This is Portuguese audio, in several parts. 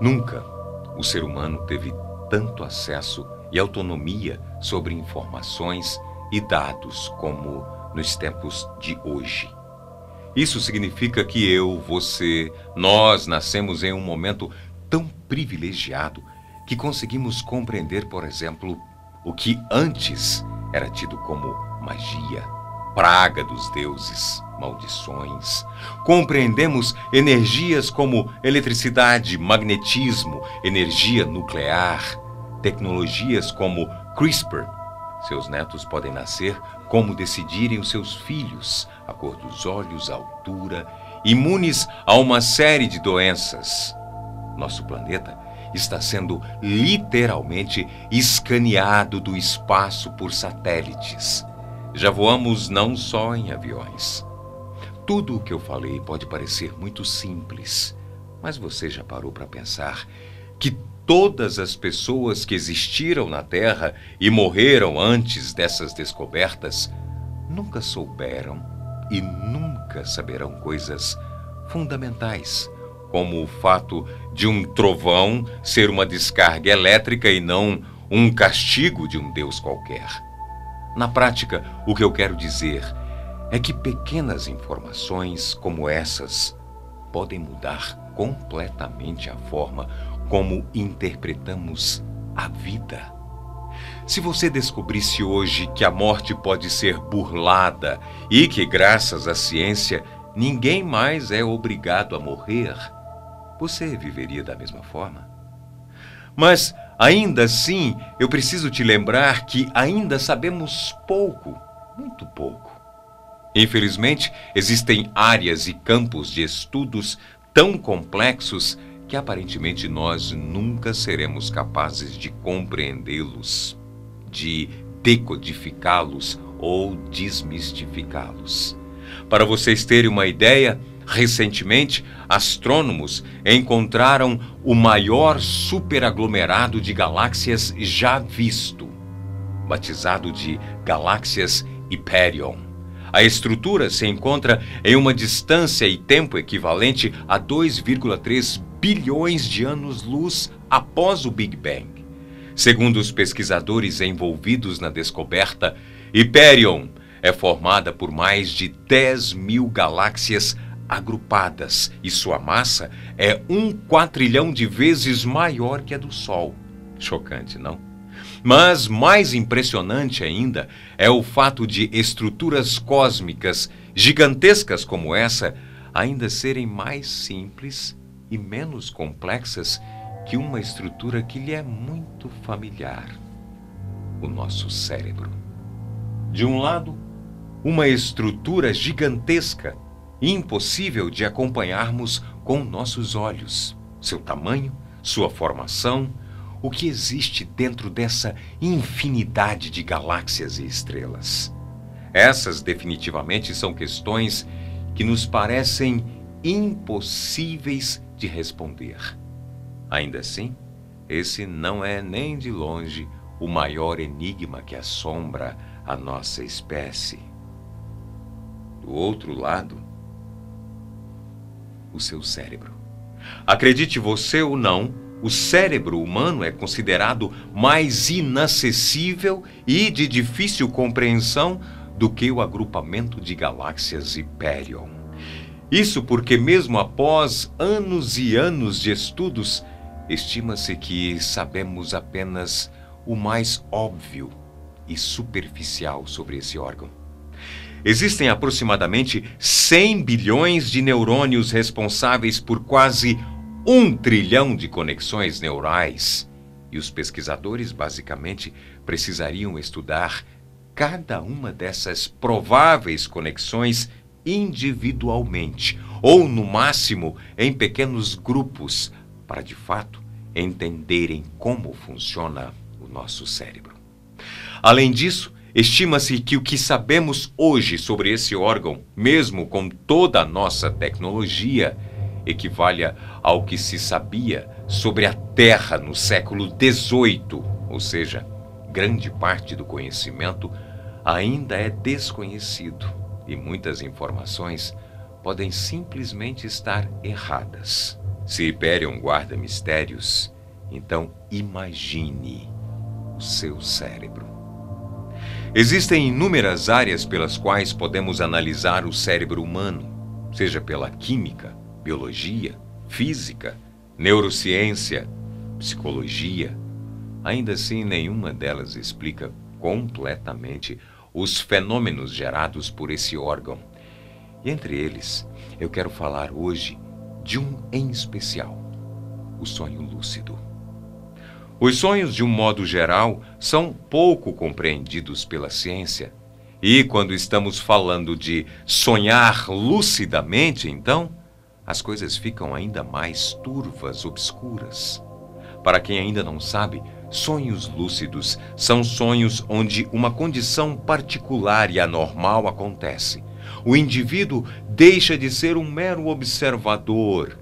Nunca o ser humano teve tanto acesso e autonomia sobre informações e dados como nos tempos de hoje. Isso significa que eu, você, nós nascemos em um momento tão privilegiado que conseguimos compreender, por exemplo, o que antes era tido como magia, praga dos deuses, maldições. Compreendemos energias como eletricidade, magnetismo, energia nuclear, tecnologias como CRISPR. Seus netos podem nascer como decidirem os seus filhos, a cor dos olhos, a altura, imunes a uma série de doenças. Nosso planeta está sendo literalmente escaneado do espaço por satélites. Já voamos não só em aviões. Tudo o que eu falei pode parecer muito simples, mas você já parou para pensar que todas as pessoas que existiram na Terra e morreram antes dessas descobertas nunca souberam e nunca saberão coisas fundamentais, como o fato de um trovão ser uma descarga elétrica e não um castigo de um deus qualquer. Na prática, o que eu quero dizer é que pequenas informações como essas podem mudar completamente a forma como interpretamos a vida. Se você descobrisse hoje que a morte pode ser burlada e que, graças à ciência, ninguém mais é obrigado a morrer, você viveria da mesma forma? Mas, ainda assim, eu preciso te lembrar que ainda sabemos pouco, muito pouco. Infelizmente, existem áreas e campos de estudos tão complexos que aparentemente nós nunca seremos capazes de compreendê-los, de decodificá-los ou desmistificá-los. Para vocês terem uma ideia, recentemente, astrônomos encontraram o maior superaglomerado de galáxias já visto, batizado de Galáxias Hyperion. A estrutura se encontra em uma distância e tempo equivalente a 2,3 bilhões de anos-luz após o Big Bang. Segundo os pesquisadores envolvidos na descoberta, Hyperion é formada por mais de 10.000 galáxias agrupadas e sua massa é 1 quatrilhão de vezes maior que a do Sol. Chocante, não? Mas mais impressionante ainda é o fato de estruturas cósmicas gigantescas como essa ainda serem mais simples e menos complexas que uma estrutura que lhe é muito familiar: o nosso cérebro. De um lado, uma estrutura gigantesca, impossível de acompanharmos com nossos olhos, seu tamanho, sua formação, o que existe dentro dessa infinidade de galáxias e estrelas. Essas definitivamente são questões que nos parecem impossíveis de responder. Ainda assim, esse não é nem de longe o maior enigma que assombra a nossa espécie. Do outro lado, o seu cérebro. Acredite você ou não, o cérebro humano é considerado mais inacessível e de difícil compreensão do que o agrupamento de galáxias Hyperion. Isso porque, mesmo após anos e anos de estudos, estima-se que sabemos apenas o mais óbvio e superficial sobre esse órgão. Existem aproximadamente 100 bilhões de neurônios responsáveis por quase 1 trilhão de conexões neurais, e os pesquisadores basicamente precisariam estudar cada uma dessas prováveis conexões individualmente, ou no máximo em pequenos grupos, para de fato entenderem como funciona o nosso cérebro. Além disso, estima-se que o que sabemos hoje sobre esse órgão, mesmo com toda a nossa tecnologia, equivale ao que se sabia sobre a Terra no século XVIII, ou seja, grande parte do conhecimento ainda é desconhecido e muitas informações podem simplesmente estar erradas. Se Hyperion guarda mistérios, então imagine o seu cérebro. Existem inúmeras áreas pelas quais podemos analisar o cérebro humano, seja pela química, biologia, física, neurociência, psicologia. Ainda assim, nenhuma delas explica completamente os fenômenos gerados por esse órgão. E entre eles, eu quero falar hoje de um em especial, o sonho lúcido. Os sonhos, de um modo geral, são pouco compreendidos pela ciência. E quando estamos falando de sonhar lucidamente, então, as coisas ficam ainda mais turvas, obscuras. Para quem ainda não sabe, sonhos lúcidos são sonhos onde uma condição particular e anormal acontece. O indivíduo deixa de ser um mero observador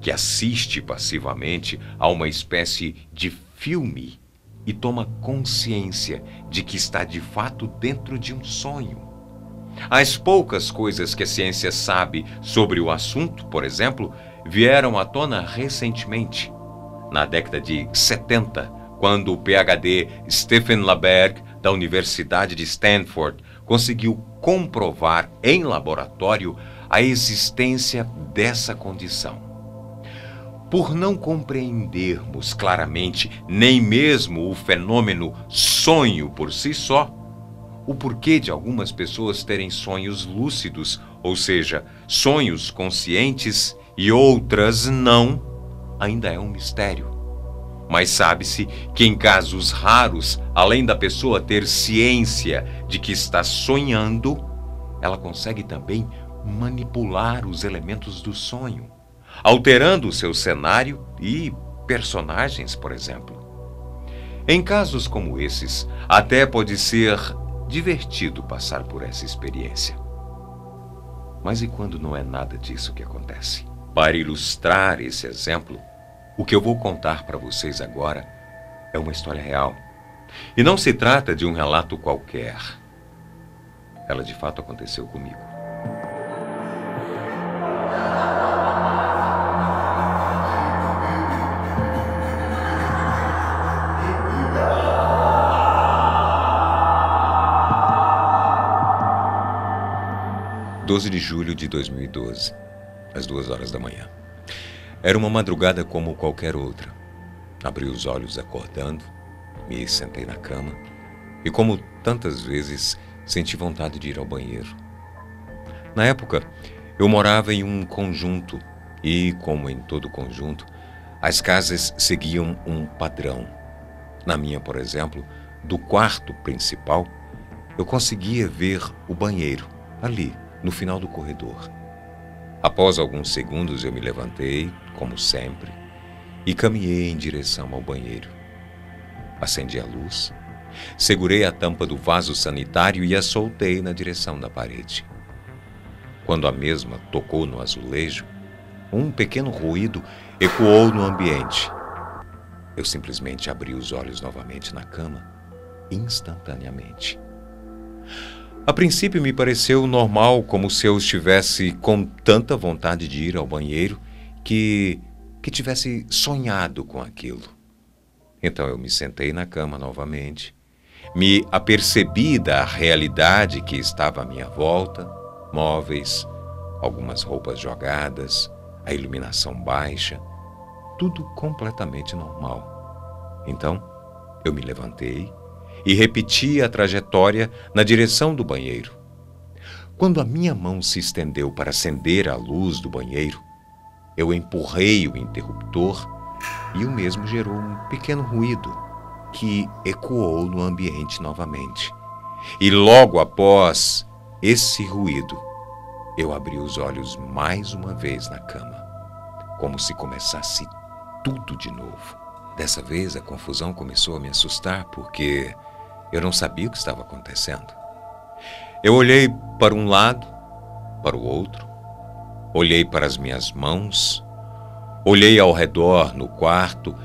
que assiste passivamente a uma espécie de filme e toma consciência de que está de fato dentro de um sonho. As poucas coisas que a ciência sabe sobre o assunto, por exemplo, vieram à tona recentemente, na década de 70, quando o PhD Stephen LaBerge, da Universidade de Stanford, conseguiu comprovar em laboratório a existência dessa condição. Por não compreendermos claramente nem mesmo o fenômeno sonho por si só, o porquê de algumas pessoas terem sonhos lúcidos, ou seja, sonhos conscientes, e outras não, ainda é um mistério. Mas sabe-se que em casos raros, além da pessoa ter ciência de que está sonhando, ela consegue também manipular os elementos do sonho, alterando o seu cenário e personagens, por exemplo. Em casos como esses, até pode ser divertido passar por essa experiência. Mas e quando não é nada disso que acontece? Para ilustrar esse exemplo, o que eu vou contar para vocês agora é uma história real. E não se trata de um relato qualquer. Ela de fato aconteceu comigo. (12 de julho de 2012, às 2 horas da manhã. Era uma madrugada como qualquer outra. Abri os olhos acordando, me sentei na cama e, como tantas vezes, senti vontade de ir ao banheiro. Na época, eu morava em um conjunto e, como em todo conjunto, as casas seguiam um padrão. Na minha, por exemplo, do quarto principal, eu conseguia ver o banheiro ali, no final do corredor. Após alguns segundos eu me levantei, como sempre, e caminhei em direção ao banheiro. Acendi a luz, segurei a tampa do vaso sanitário e a soltei na direção da parede. Quando a mesma tocou no azulejo, um pequeno ruído ecoou no ambiente. Eu simplesmente abri os olhos novamente na cama, instantaneamente. A princípio me pareceu normal, como se eu estivesse com tanta vontade de ir ao banheiro que tivesse sonhado com aquilo. Então eu me sentei na cama novamente, me apercebi da realidade que estava à minha volta, móveis, algumas roupas jogadas, a iluminação baixa, tudo completamente normal. Então eu me levantei e repeti a trajetória na direção do banheiro. Quando a minha mão se estendeu para acender a luz do banheiro, eu empurrei o interruptor e o mesmo gerou um pequeno ruído que ecoou no ambiente novamente. E logo após esse ruído, eu abri os olhos mais uma vez na cama, como se começasse tudo de novo. Dessa vez a confusão começou a me assustar porque eu não sabia o que estava acontecendo. Eu olhei para um lado, para o outro, olhei para as minhas mãos, olhei ao redor no quarto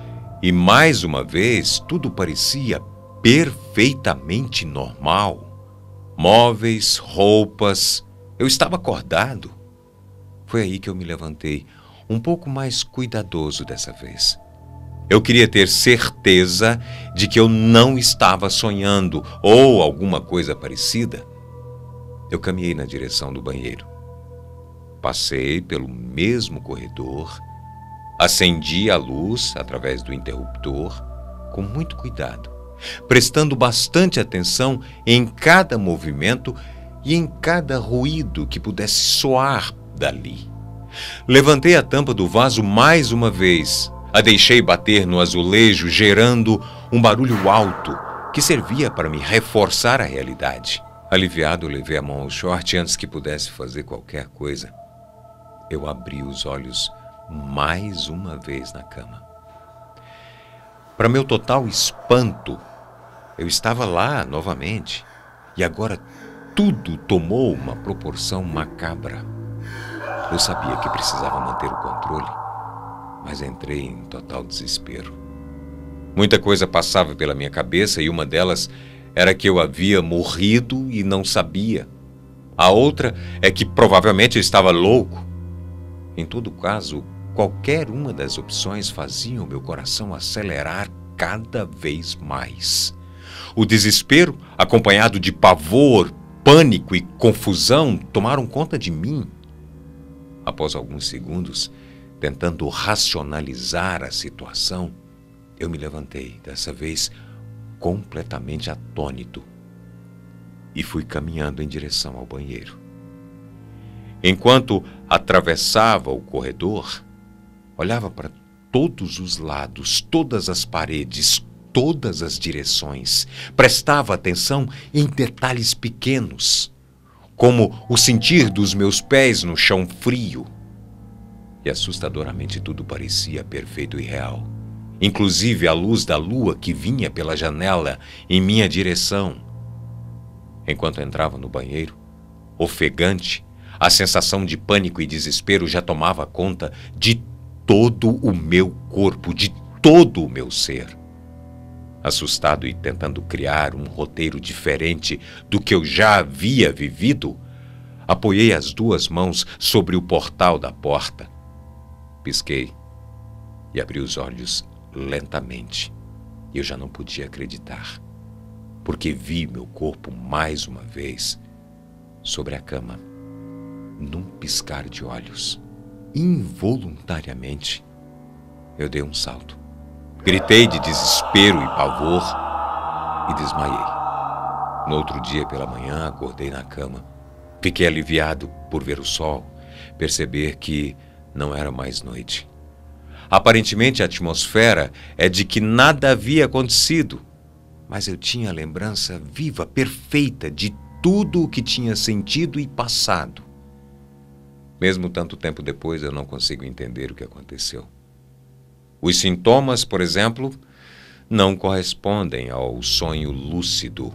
e mais uma vez tudo parecia perfeitamente normal. Móveis, roupas, eu estava acordado. Foi aí que eu me levantei, um pouco mais cuidadoso dessa vez. Eu queria ter certeza de que eu não estava sonhando ou alguma coisa parecida. Eu caminhei na direção do banheiro. Passei pelo mesmo corredor, acendi a luz através do interruptor com muito cuidado, prestando bastante atenção em cada movimento e em cada ruído que pudesse soar dali. Levantei a tampa do vaso mais uma vez, a deixei bater no azulejo, gerando um barulho alto que servia para me reforçar a realidade. Aliviado, levei a mão ao short antes que pudesse fazer qualquer coisa. Eu abri os olhos mais uma vez na cama. Para meu total espanto, eu estava lá novamente e agora tudo tomou uma proporção macabra. Eu sabia que precisava manter o controle, mas entrei em total desespero. Muita coisa passava pela minha cabeça e uma delas era que eu havia morrido e não sabia. A outra é que provavelmente eu estava louco. Em todo caso, qualquer uma das opções fazia o meu coração acelerar cada vez mais. O desespero, acompanhado de pavor, pânico e confusão, tomaram conta de mim. Após alguns segundos, tentando racionalizar a situação, eu me levantei, dessa vez completamente atônito, e fui caminhando em direção ao banheiro. Enquanto atravessava o corredor, olhava para todos os lados, todas as paredes, todas as direções. Prestava atenção em detalhes pequenos, como o sentir dos meus pés no chão frio. E assustadoramente tudo parecia perfeito e real, inclusive a luz da lua que vinha pela janela em minha direção. Enquanto entrava no banheiro, ofegante, a sensação de pânico e desespero já tomava conta de todo o meu corpo, de todo o meu ser. Assustado e tentando criar um roteiro diferente do que eu já havia vivido, apoiei as duas mãos sobre o portal da porta. Pisquei e abri os olhos lentamente. Eu já não podia acreditar, porque vi meu corpo mais uma vez sobre a cama. Num piscar de olhos, involuntariamente, eu dei um salto. Gritei de desespero e pavor e desmaiei. No outro dia pela manhã, acordei na cama. Fiquei aliviado por ver o sol, perceber que não era mais noite. Aparentemente a atmosfera é de que nada havia acontecido, mas eu tinha a lembrança viva, perfeita de tudo o que tinha sentido e passado. Mesmo tanto tempo depois, eu não consigo entender o que aconteceu. Os sintomas, por exemplo, não correspondem ao sonho lúcido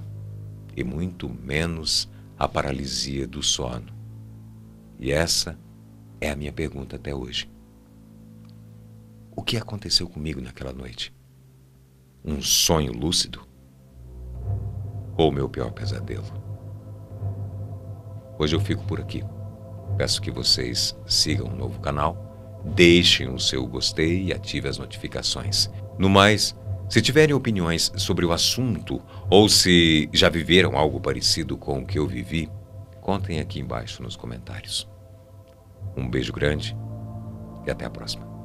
e muito menos à paralisia do sono. E essa é a minha pergunta até hoje. O que aconteceu comigo naquela noite? Um sonho lúcido? Ou meu pior pesadelo? Hoje eu fico por aqui. Peço que vocês sigam o novo canal, deixem o seu gostei e ativem as notificações. No mais, se tiverem opiniões sobre o assunto ou se já viveram algo parecido com o que eu vivi, contem aqui embaixo nos comentários. Um beijo grande e até a próxima.